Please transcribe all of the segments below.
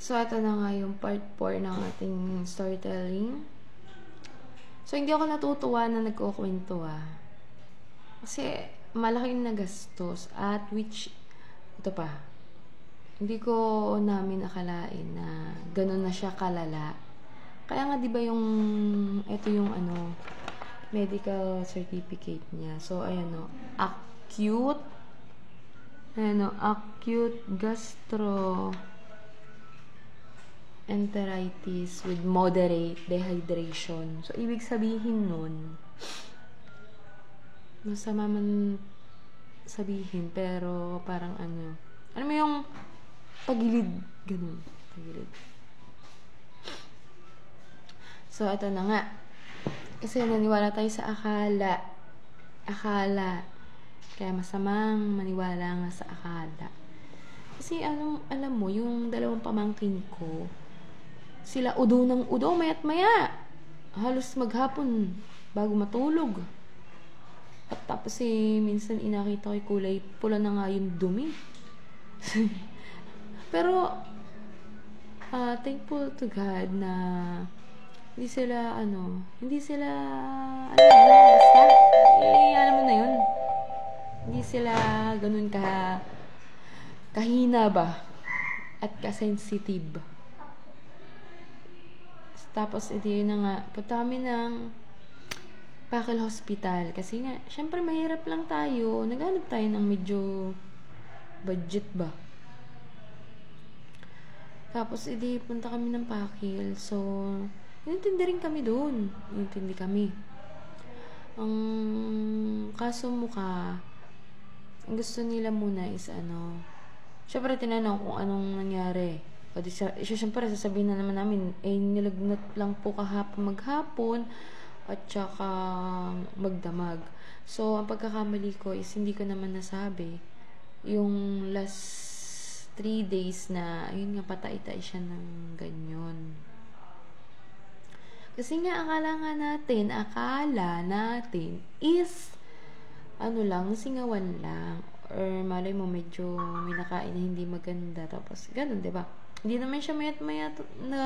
So, ito na nga yung part 4 ng ating storytelling. So, hindi ako natutuwa na nagkukwento Kasi, malaking nagastos at which, ito pa, hindi ko namin akalain na ganun na siya kalala. Kaya nga, di ba ito yung medical certificate niya. So, ayan acute gastroenteritis with moderate dehydration. So, ibig sabihin nun, masama man sabihin, pero parang ano mo yung pagilid, ganun, pagilid. So, ito na nga. Kasi naniwala tayo sa akala. Kaya masamang maniwala nga sa akala. Kasi alam mo, yung dalawang pamangkin ko, sila udo ng udo, mayat maya. Halos maghapon bago matulog. At tapos minsan inakita ko kulay pula na nga yung dumi. Pero, thankful to God na hindi sila basta, alam mo na yun. Hindi sila ganun kahina ba? At ka-sensitive. Tapos, edi na nga, punta kami ng Pakal Hospital. Kasi nga, syempre mahirap lang tayo. Naghanap tayo ng medyo budget ba? Tapos, edi punta kami ng Pakil. So, inintindi rin kami doon. Inintindi kami. Ang kaso mukha, ang gusto nila muna is syempre tinanong kung anong nangyari. O di syempre sasabihin na naman namin, nilagnat lang po maghapon at saka magdamag. So, ang pagkakamali ko is hindi ko naman nasabi yung last 3 days na ayun nga, patay-tay siya ng ganyan. Kasi nga, akala natin is singawan lang. Or malay mo, medyo may nakain na hindi maganda. Tapos, ganun, diba? Hindi naman siya mayat na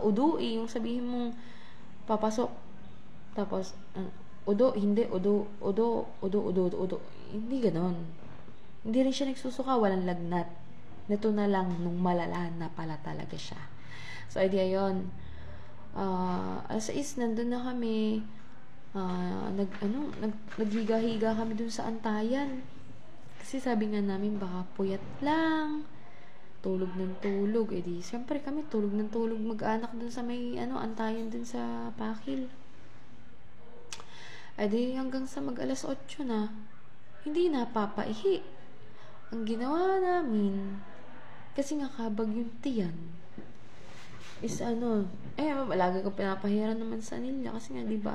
udo yung sabihin mong papasok. Tapos, udo. Hindi ganun. Hindi rin siya nagsusuka, walang lagnat. Nato na lang nung malala na pala talaga siya. So, idea yun. Alas 6, nandun na kami. Naghiga-higa kami dun sa antayan. Kasi sabi nga namin, baka puyat lang. Tulog ng tulog. Di, siyempre kami, tulog ng tulog mag-anak dun sa may, antayan dun sa Pakil. Di, hanggang sa mag-alas 8 na, hindi napapaihi. Ang ginawa namin, kasi nga kabag yung tiyan, is lagi ko pinapahiran naman sa nila kasi nga diba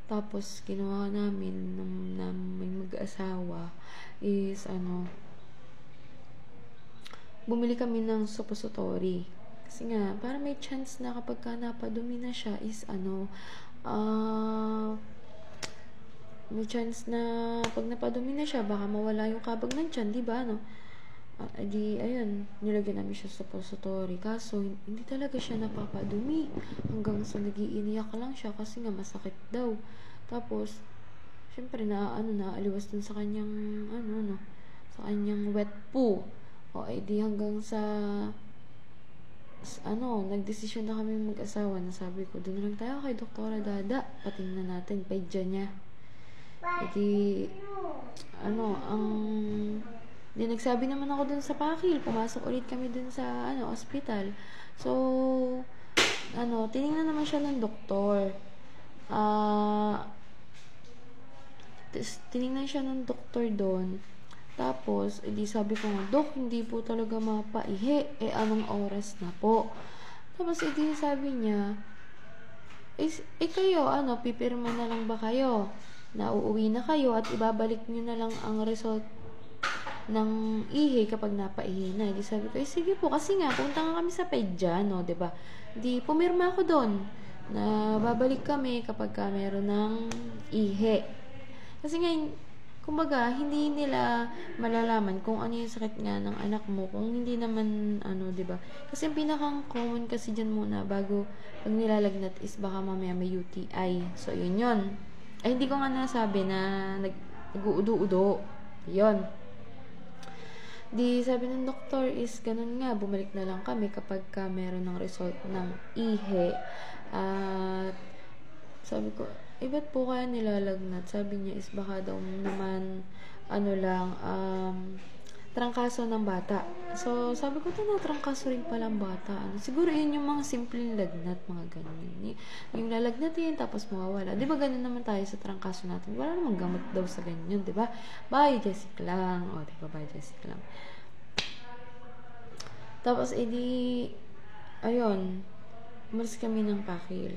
tapos ginawa namin na may mag-asawa is bumili kami ng suppository kasi nga para may chance na kapag ka napadumi na siya is may chance na pag napadumi na siya baka mawala yung kabag ng tiyan, diba di, ayun, nilagyan namin siya sa suppository. Kaso, hindi talaga siya napapadumi. Hanggang sa nagiiiyak lang siya kasi nga masakit daw. Tapos, syempre, naaliwas dun sa kanyang, sa kanyang wet poo. Di hanggang sa, nagdesisyon na kami mag-asawa na sabi ko, doon lang tayo kay Doktora Dada. Patingnan natin, pedya niya. Di nagsabi naman ako dun sa Pakil. Pumasok ulit kami dun sa ospital. So, tiningnan naman siya ng doktor. Tiningnan siya ng doktor doon. Tapos, edi sabi ko nga, Dok, hindi po talaga mapaihi. Anong oras na po? Tapos, edi sabi niya, kayo, pipirma na lang ba kayo? Na uuwi na kayo at ibabalik nyo na lang ang result ng ihi kapag napaihi na. Di sabi ko, sige po, kasi nga, punta nga kami sa pedya, diba? Di, pumirma ako doon na babalik kami kapag ka meron ng ihi. Kasi nga, kumbaga, hindi nila malalaman kung ano yung sakit nga ng anak mo, kung hindi naman, ano, 'di ba? Kasi yung pinakang common kasi dyan muna, bago, pag nilalagnat is baka mamaya may UTI. So, yun. Ay, hindi ko nga nasabi na nag-uudo-udo. Yun. Di, sabi ng doktor is, ganun nga, bumalik na lang kami kapag ka meron ng result ng ihe. At, sabi ko, ba't po kaya nilalagnat? Sabi niya is baka daw naman, ano lang, trangkaso ng bata. So, sabi ko, trangkaso rin pala ang bata. Ano, siguro yun yung mga simpleng lagnat, mga ganun. Yung lalagnatin, tapos mawawala. Di ba ganun naman tayo sa trangkaso natin? Wala namang gamot daw sa ganyan, di ba? Bye, Jessica lang. O, di ba, bye, Jessica lang. Tapos, edi, ayun, umalis kami ng Pakil.